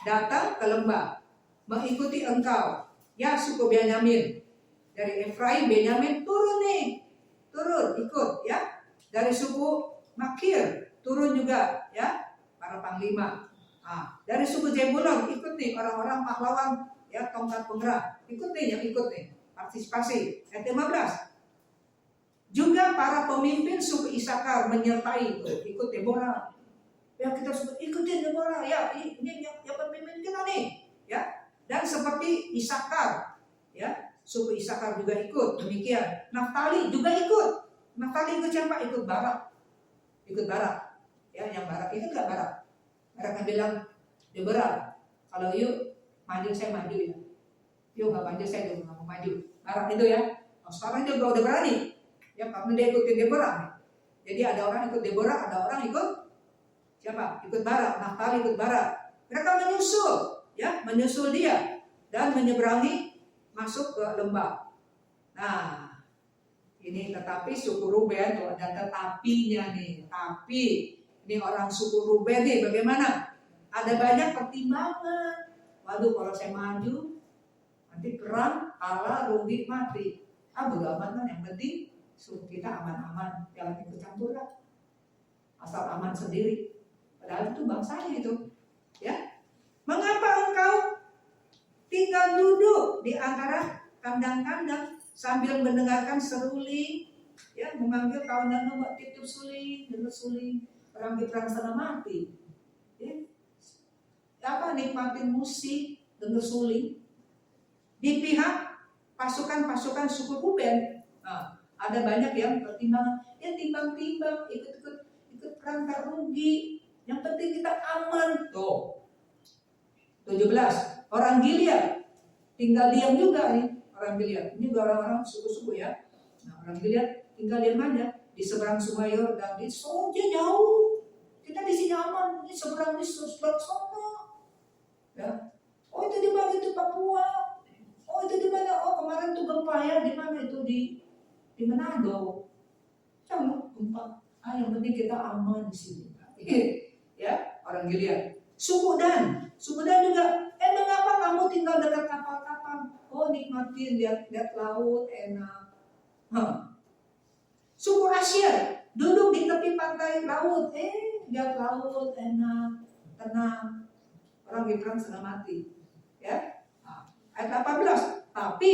datang ke lembah, mengikuti engkau. Ya, suku Benyamin. Dari Efraim, Benyamin turun nih. turun ikut ya. Dari suku Makir turun juga ya, para panglima. Nah, dari suku Zebulon ikut nih orang-orang pahlawan ya, tongkat penggerak. Ikut nih, yang ikut nih, partisipasi. Ayat 15. Juga para pemimpin suku Isakar menyertai itu, ikut Deborah. Ya kita sebut ikutin Deborah ya, ini yang pemimpin kita nih ya. Dan seperti Isakar ya, suku Isakar juga ikut demikian. Naftali juga ikut. Naftali ikut siapa? Ikut Barak. Ikut Barak ya, yang Barak itu enggak Barak. Mereka bilang Deborah, kalau yuk maju saya maju ya. Yuk nggak maju saya juga nggak mau maju. Barak itu ya. Nah, sekarang dia udah berani. Ya karena dia ikutin Deborah. Jadi ada orang ikut Deborah, ada orang ikut siapa? Ikut Barak. Naftali ikut Barak. Mereka menyusul, ya, menyusul dia dan menyeberangi masuk ke lembah. Nah, ini tetapi suku Ruben tuh ada tetapinya nih. Tapi ini orang suku Ruben nih bagaimana? Ada banyak pertimbangan. Waduh, kalau saya maju nanti perang, kalah, rugi, mati. Bodo amat kan, yang penting suruh kita aman-aman, jangan ikut campur lah. Asal aman sendiri. Padahal itu bangsanya itu. Ya, mengapa engkau tinggal duduk di antara kandang-kandang sambil mendengarkan seruling, ya, memanggil kawan dan buat titip suling, dengar suling, orang di perang setengah mati. Ya, apa nikmatin musik, dengar suling. Di pihak pasukan-pasukan suku Ruben, nah, ada banyak yang pertimbangan, ya timbang-timbang, ikut perang tak rugi, yang penting kita aman. Tuh, 17, orang Gilead tinggal diam juga nih, orang Gilead. Ini juga orang-orang suku-suku ya. Nah, orang Gilead tinggal diam aja di seberang Sungai Yordan. Dia jauh, kita di sini aman. Ini seberang sana. Ya. Oh itu di mana itu Papua? Oh itu di mana? Oh kemarin tuh gempa ya, di mana itu di Manado. Jangan gempa. Yang penting kita aman di sini. Ya, orang Gilead. Suku Dan juga. Mengapa kamu tinggal dekat kapal-kapal? Oh nikmatin lihat laut enak. Suku Asyir duduk di tepi pantai laut. Lihat laut enak, tenang. Orang di perang setengah mati. Ya. Ayat 18. Tapi,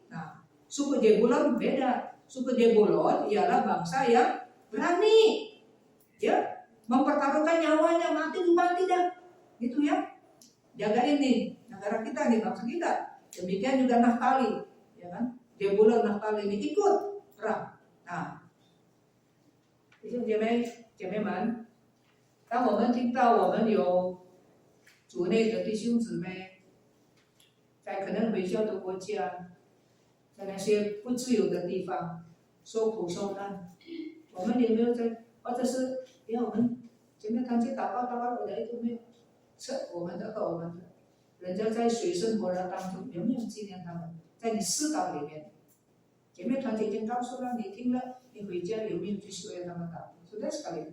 nah, suku Zebulon beda. Suku Zebulon ialah bangsa yang berani, ya, mempertaruhkan nyawanya, mati dah, gitu ya. Jaga ini negara kita nih, bangsa kita. Demikian juga Naftali, ya kan? Zebulon, Naftali ini ikut perang. Nah, itu jememan. 当我们听到我们有族内的弟兄姊妹。在可能微小的国家，在那些不自由的地方受苦受难，我们有没有在，或者是我们前面团结祷告，我的都没有，是我们的和我们的，人家在水深火热当中有没有纪念他们？在你思考里面，前面团结已经告诉了你听了，你回家有没有去为他们祷？ Sudah sekali.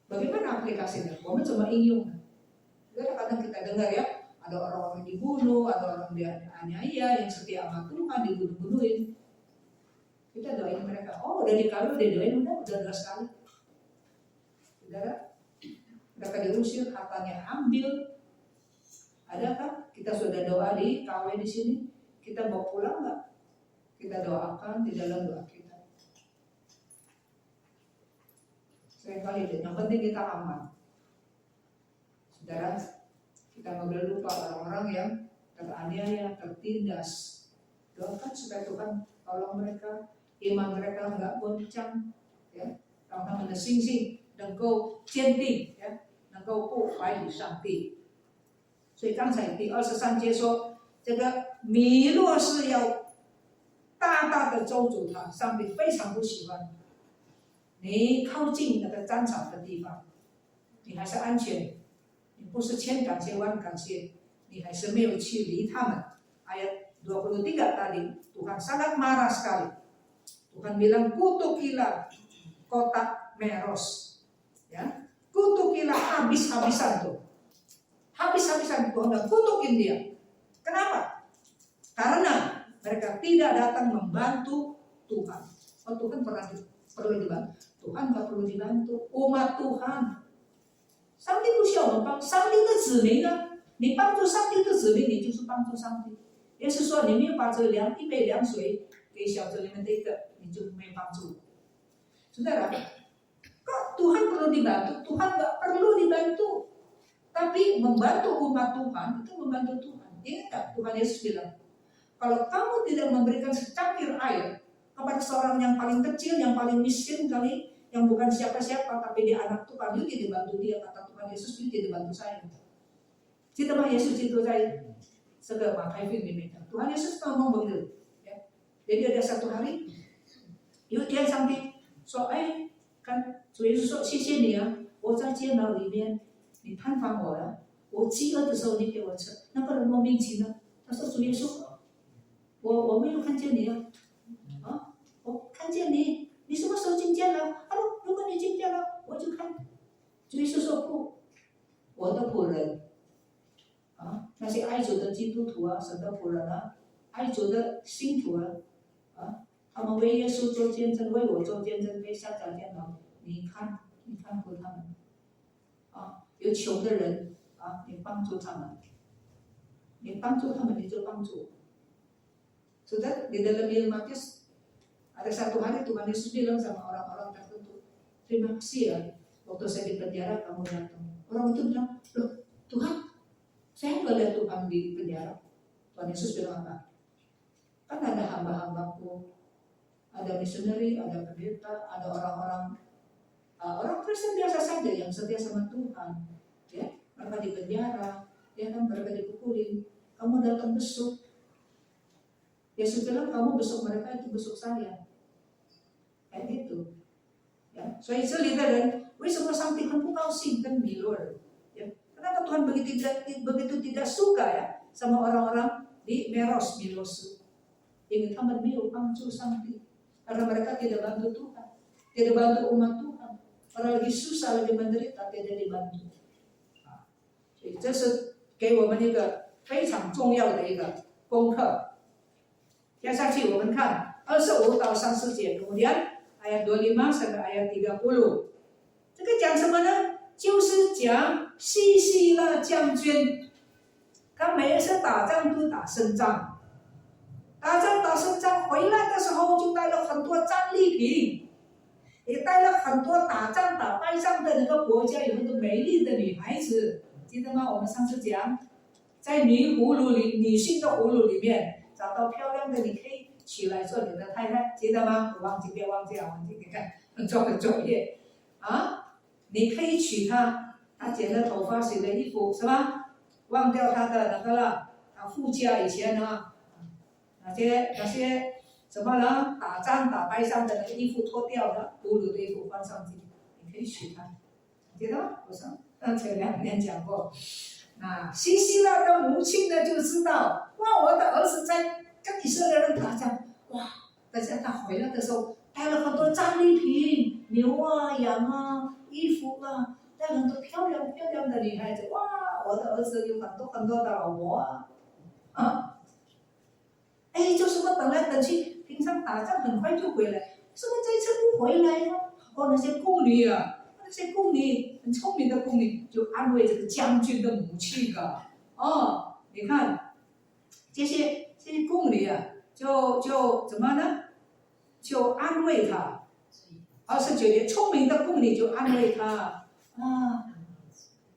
Bagaimana aplikasinya? 我们怎么应用呢？ Kadang kita dengar ya. Ada orang-orang dibunuh, ada orang dianiaya yang setia sama Tuhan dibunuh-bunuhin. Kita doain mereka. Oh, udah dikawin, udah doain, udah 2 kali. Saudara, mereka diusir, hartanya ambil. Adakah kita sudah doa di KW di sini? Kita mau pulang nggak? Kita doakan di dalam doa kita. Seringkali yang penting kita aman. Saudara, kita nggak boleh lupa orang-orang yang teraniaya, tertindas. Doakan supaya Tuhan tolong mereka, iman mereka nggak goncang, ya. 让他们的信心能够坚定，能够不怀疑上帝。所以刚才第23节说，这个米洛是要大大的咒诅他，上帝非常不喜欢你靠近那个战场的地方，你还是安全。 你不是千感谢万感谢，你还是没有去理他们。Ayat 23 tadi, Tuhan sangat marah sekali. Tuhan bilang kutukilah kota Meros, ya, kutukilah habis-habisan tuh, habis-habisan Tuhan bilang kutukin dia. Kenapa? Karena mereka tidak datang membantu Tuhan. Oh Tuhan perlu dibantu. Tuhan nggak perlu dibantu. Umat Tuhan，上帝不需要我们帮，上帝的子民啊，你帮助上帝的子民，你就是帮助上帝。也是说，你没有把这一杯凉水给小子里面的一个，你就没有帮助。Saudara, kok Tuhan perlu dibantu? Tuhan nggak perlu dibantu. Tapi membantu umat Tuhan itu membantu Tuhan. Ingat tak Tuhan Yesus bilang, kalau kamu tidak memberikan secangkir air kepada seorang yang paling kecil, yang paling miskin kali, yang bukan siapa-siapa, tapi dia anak Tuhan, you tidak bantu dia, kata Tuhan Yesus, you tidak bantu saya. 记得吗？耶稣基督在这个马太福音里面讲，Tuhan Yesus ngomong begitu. Ya. Jadi ada satu hari, 有一天上帝说，哎，看主耶稣说，谢谢你啊，我在监牢里面，你探访我了，我饥饿的时候你给我吃。那个人莫名其妙，他说主耶稣，我没有看见你啊，啊，我看见你，你什么时候进监牢？他说如果你进监牢，我就看。主耶稣说不，我的仆人。啊，那些爱主的基督徒啊，神的仆人啊，爱主的信徒啊，啊，他们为耶稣做见证，为我做见证，被下在监牢。你看过他们啊？有穷的人啊，你帮助他们，你帮助他们，你就帮助我。Sudah di dalam Injil Matius ada satu hari Tuhan Yesus bilang sama orang-orang tertentu, terima kasih ya, waktu saya di penjara kamu datang. Orang itu bilang, loh Tuhan, saya nggak lihat Tuhan di penjara. Tuhan Yesus bilang apa? Kan ada hamba-hambaku, ada misioneri, ada pendeta, ada orang-orang orang Kristen biasa saja yang setia sama Tuhan. Ya, mereka di penjara, ya kan mereka dipukulin. Kamu datang besuk. Yesus bilang kamu besuk mereka itu besuk saya. Kayak gitu. Ya, 所以这里的人为什么上帝很不高兴跟米罗人？ Kenapa Tuhan begitu tidak suka ya sama orang-orang di Milos? Ini他们没有帮助上帝， karena mereka tidak bantu Tuhan, tidak bantu umat Tuhan. Orang lagi susah, lagi menderita, tidak dibantu. 所以这是给我们一个非常重要的一个功课。接下去我们看25到30节， kemudian ayat 25 sampai ayat 30。 这个讲什么呢？ 就是讲西西拉将军，他每一次打仗都打胜仗，打胜仗回来的时候就带了很多战利品，也带了很多打仗打败仗的那个国家有很多美丽的女孩子，记得吗？我们上次讲，在女性的葫芦里面找到漂亮的，你可以娶来做你的太太，记得吗？不要忘记啊，你看做个作业啊。 你可以娶她，她剪了头发，洗了衣服，是吧？忘掉她的那个了，她夫家以前呢，那些什么呢？打仗打败仗的那个衣服脱掉的，俘虏的衣服放上去，你可以娶她，记得吗？我上前2年讲过。啊，西西拉的母亲呢就知道，哇，我的儿子在跟以色列人打仗，哇，但是他回来的时候带了很多战利品，牛啊、羊啊。 衣服啊，带很多漂亮的女孩子，哇！我的儿子有很多的老婆啊，哎，就什么等来等去，平常打仗很快就回来，怎么这次不回来呢？哦，那些宫女很聪明的宫女就安慰这个将军的母亲啊，哦，你看这些宫女啊，就怎么呢？就安慰他。 29节，聪明的宫女就安慰他啊，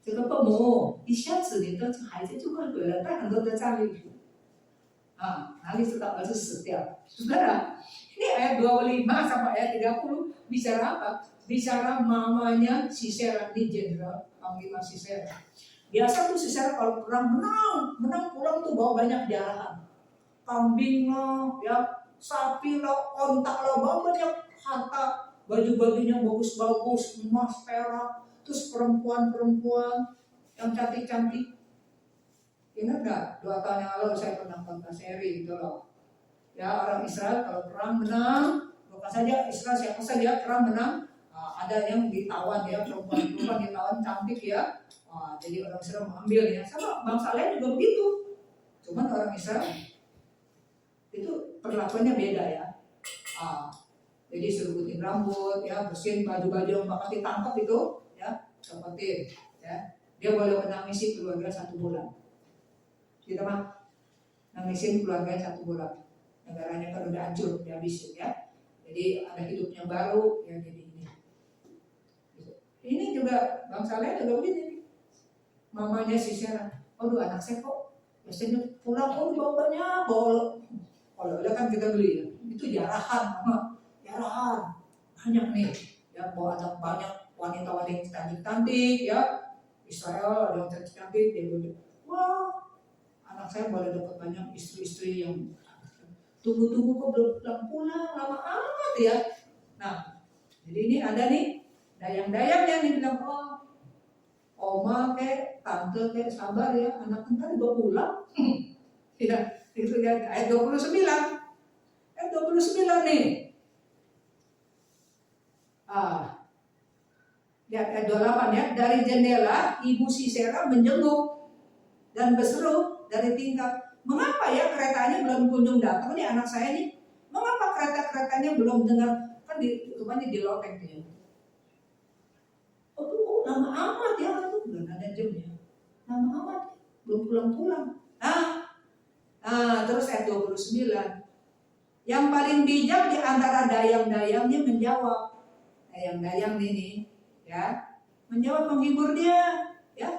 这个父母一下子你的孩子就会回来，带很多的战利品啊，哪里知道儿子死掉了？ Saudara, ini ayat 25 sampai ayat 30 bicara apa? Bicara mamanya Sisera di jenderal Panglima Sisera. Biasa tuh Sisera kalau perang menang pulang tuh bawa banyak jarahan, kambing lah, ya, sapi lah, ontak lah, bawa banyak harta. Baju-bajunya bagus-bagus, emas, perak, terus perempuan-perempuan yang cantik-cantik. Ingat nggak? 2 tahun yang lalu saya pernah nonton seri gitu loh. Ya, orang Israel kalau perang menang, bukan saja Israel siapa saja perang menang, ada yang ditawan ya, perempuan-perempuan ditawan cantik ya. Jadi orang Israel mengambil ya. Sama bangsa lain juga begitu. Cuman orang Israel itu perlakuannya beda ya. Jadi serutin rambut, ya, bersihin baju-baju yang bakal ditangkap itu, ya, dapetin, ya. Dia boleh menangisi keluarga 1 bulan. Kita mah nangisin keluarga 1 bulan. Negaranya kan udah hancur, udah habis, ya. Jadi ada hidupnya baru, ya, jadi ini. Ini juga Bang Saleh juga begini. Mamanya si Sarah, aduh anak saya kok biasanya pulang, bawa banyak, bawa. Kalau kan kita beli, ya. Itu jarahan, mama. Jarahan banyak nih, ya, bawa anak banyak wanita-wanita cantik-cantik, ya, Israel ada yang cantik-cantik, dia bilang, wah, anak saya boleh dapat banyak istri-istri yang tunggu-tunggu kok belum pulang-pulang, lama amat, ya. Nah, jadi ini ada nih dayang-dayangnya nih bilang, oh, oma kek, tante kek, sabar ya, anak ntar juga pulang. Ya, itu ya, ayat 29 nih. Ayat 28 ya, dari jendela ibu Sisera menjenguk dan berseru dari tingkat, mengapa ya keretanya belum kunjung datang nih anak saya nih, mengapa kereta-keretanya belum dengar, kan rupanya di loteng dia. Oh, lama amat ya, itu belum ada jamnya, lama amat belum pulang-pulang. Terus ayat 29, yang paling bijak di antara dayang-dayangnya menjawab, dayang-dayang ini, ya, menjawab menghibur dia, ya,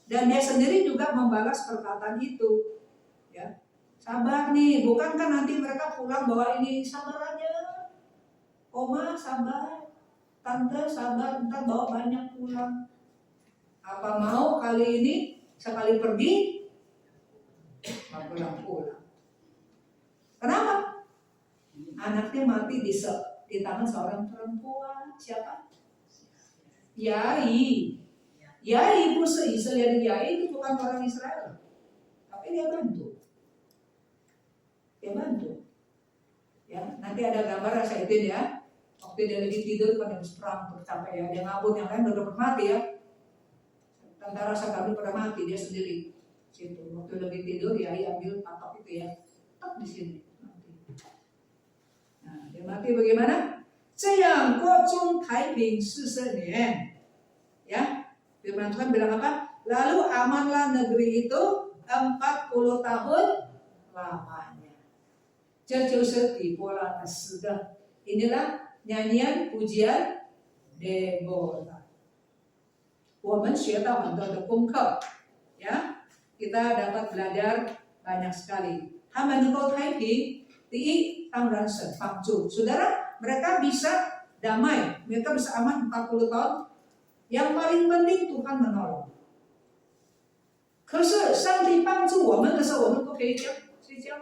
dan dia sendiri juga membalas perkataan itu, ya, sabar nih, bukankah nanti mereka pulang bawa ini, sabar aja, oma sabar, tante sabar, ntar bawa banyak pulang. Apa mau kali ini sekali pergi nggak pulang-pulang? Kenapa? Anaknya mati di tangan seorang perempuan. Siapa? Yai ibu Israel. Yai itu bukan orang Israel, tapi dia bantu, ya. Nanti ada gambar Saidin, ya, waktu dia lagi tidur pada habis perang tercapai, ya, dia ngabur, yang lain udah mati, ya, tentara Sagami pada mati, dia sendiri situ. Waktu lagi tidur, Yai ambil patok itu, ya, tak di sini mati. Nah, dia mati bagaimana? 这样国中太平40 年. Ya, firman Tuhan bilang apa? Lalu amanlah negeri itu 40 tahun lamanya. Inilah nyanyian pujian Deborah. 我们学到很多的功课, ya, kita dapat belajar banyak sekali. 他们能够太平，第一当然神帮助. Saudara, mereka bisa damai, mereka bisa aman 40 tahun. Yang paling penting Tuhan menolong. 可是上帝帮助我们的时候，我们不可以睡觉。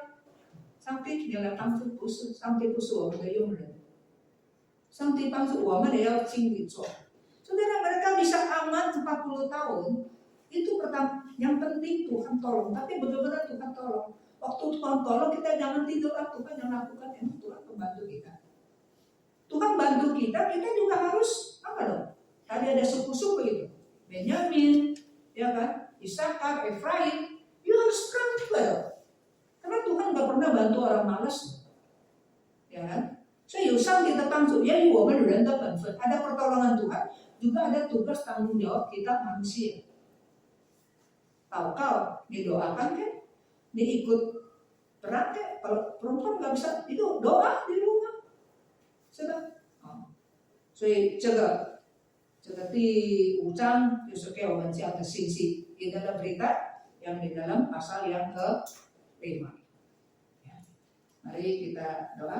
上帝原来帮助不是，上帝不是我们的佣人。上帝帮助我们也要尽力做。Saudara, mereka bisa aman 40 tahun. Itu pertama, yang penting Tuhan tolong. Tapi benar-benar Tuhan tolong. Waktu Tuhan tolong, kita jangan tidur, Tuhan yang lakukan, emang Tuhan membantu kita. Tuhan bantu kita, kita juga harus apa dong? Tadi ada suku-suku itu, Benyamin, ya kan, Isakar, Efraim, you harus perang juga dong. Karena Tuhan gak pernah bantu orang malas, ya kan? So, 有上帝的帮助，也有我们人的本分。Ada pertolongan Tuhan, juga ada tugas tanggung jawab kita manusia. Tahu didoakan kan, diikut perang kan. Kalau perempuan nggak bisa, itu doa di rumah. Sudah. 所以这个第5章就是给我们这样的信息，di dalam berita yang di dalam pasal yang ke-5. Ya. Mari kita doa.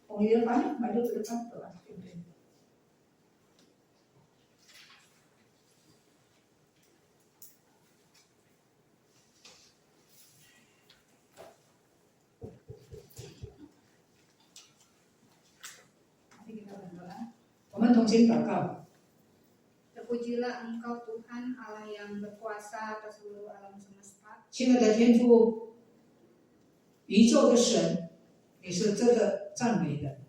Penghidupnya banyak, maju ke depan doa. Mari kita berdoa. 我们同心祷告。 Terpujilah Engkau Tuhan Allah yang berkuasa atas seluruh alam semesta. 亲爱的天父，宇宙的神，你是值得赞美的。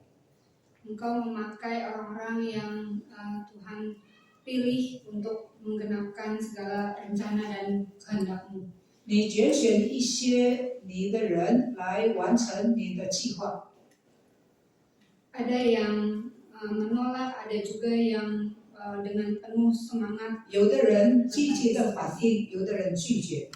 Engkau memakai orang-orang yang Tuhan pilih untuk menggenapkan segala rencana dan kehendak-Mu. 你拣选一些你的人来完成你的计划。Ada yang menolak, ada juga yang dengan penuh semangat. 有的人积极的反应，有的人拒绝。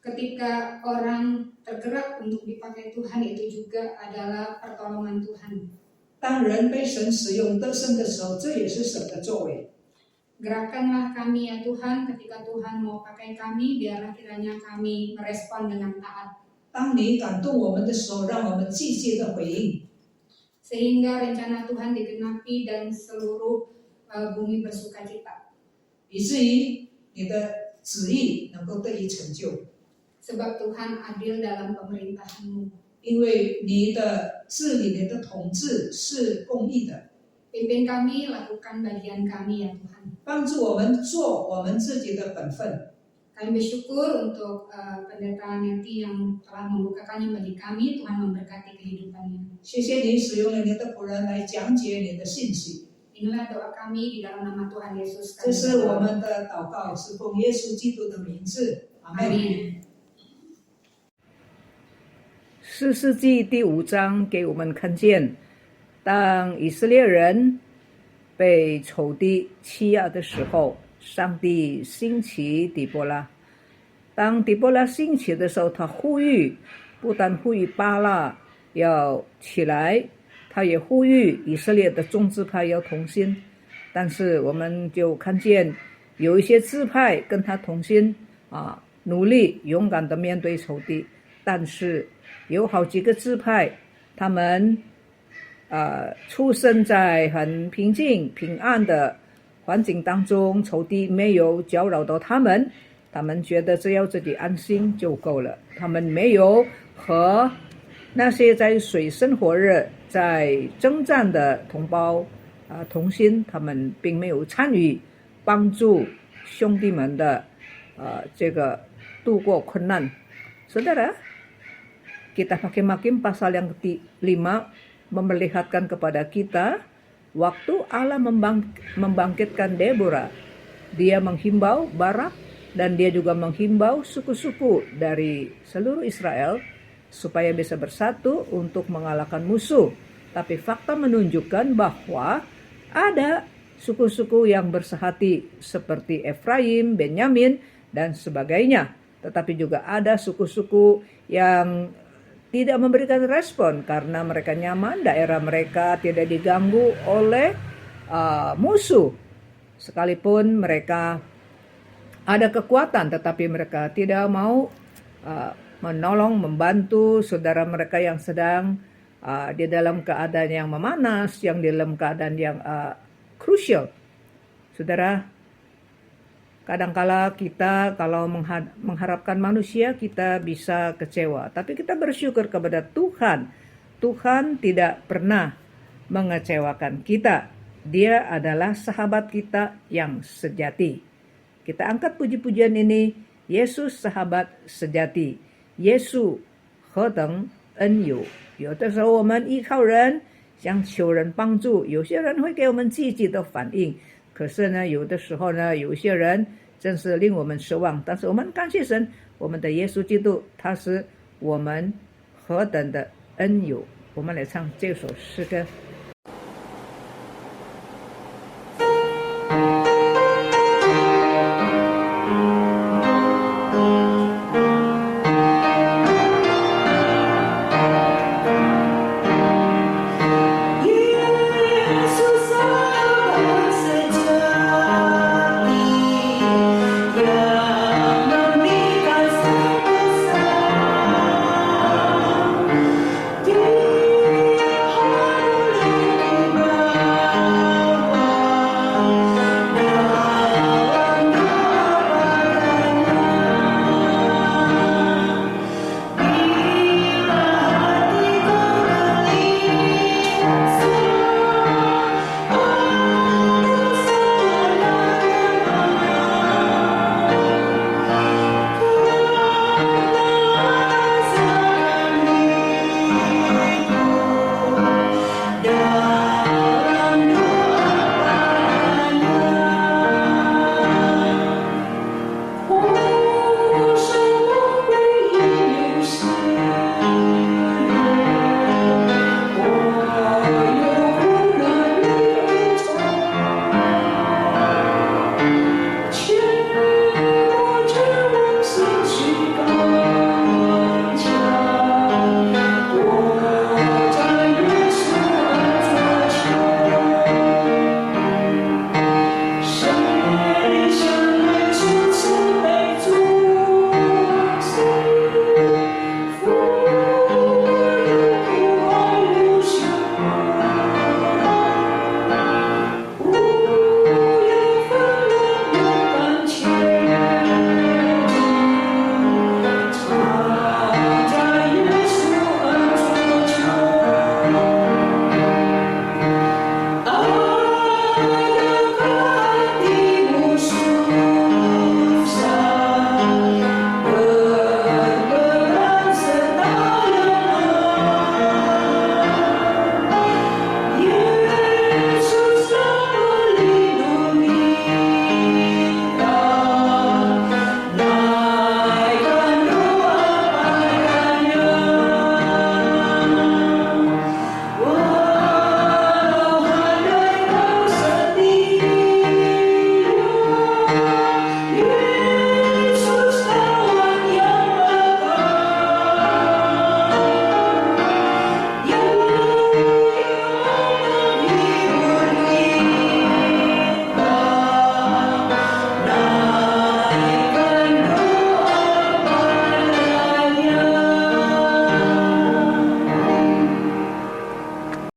Ketika orang tergerak untuk dipakai Tuhan, itu juga adalah pertolongan Tuhan. 当人被神使用得胜的时候，这也是神的作为。 Gerakanlah kami ya Tuhan, ketika Tuhan mau pakai kami, biarlah kiranya kami merespon dengan taat. 当你感动我们的时候，让我们积极的回应， Sehingga rencana Tuhan digenapi dan seluruh bumi bersukacita. 以至于你的旨意能够得以成就。 Sebab Tuhan adil dalam pemerintahan-Mu. 因为你的治理、你的统治是公义的， Pimpin kami, lakukan bagian kami ya Tuhan. 帮助我们做我们自己的本分。 Kami bersyukur untuk pendeta Neti yang telah membukakannya bagi kami. Tuhan memberkati kehidupannya. 谢谢你使用了你的仆人来讲解你的信息。 Inilah doa kami di dalam nama Tuhan Yesus. 这是我们的祷告，是奉耶稣基督的名字。阿门。 Amin. 士师记第5章给我们看见，当以色列人被仇敌欺压的时候，上帝兴起底波拉。当底波拉兴起的时候，他呼吁，不但呼吁巴拉要起来，他也呼吁以色列的众支派要同心。但是我们就看见有一些支派跟他同心努力勇敢的面对仇敌，但是有好几个支派，他们出生在很平静平安的环境当中，仇敌没有搅扰到他们，他们觉得只要自己安心就够了，他们没有和那些在水深火热在征战的同胞同心，他们并没有参与帮助兄弟们的这个度过困难。Saudara, kita Hakim-Hakim pasal yang ke-5 memperlihatkan kepada kita waktu Allah membangkitkan Deborah, dia menghimbau Barak dan dia juga menghimbau suku-suku dari seluruh Israel supaya bisa bersatu untuk mengalahkan musuh. Tapi fakta menunjukkan bahwa ada suku-suku yang bersehati seperti Efraim, Benyamin, dan sebagainya. Tetapi juga ada suku-suku yang tidak memberikan respon karena mereka nyaman, daerah mereka tidak diganggu oleh musuh. Sekalipun mereka ada kekuatan, tetapi mereka tidak mau menolong, membantu saudara mereka yang sedang di dalam keadaan yang memanas, yang di dalam keadaan yang krusial. Saudara, kadangkala kita kalau mengharapkan manusia kita bisa kecewa. Tapi kita bersyukur kepada Tuhan. Tuhan tidak pernah mengecewakan kita. Dia adalah sahabat kita yang sejati. Kita angkat puji-pujian ini. Yesus sahabat sejati. Yesus 何等恩友。有的时候我们依靠人，想求人帮助，有些人会给我们积极的反应。可是呢，有的时候呢，有些人真是令我们失望。但是我们感谢神，我们的耶稣基督，他是我们何等的恩友。我们来唱这首诗歌。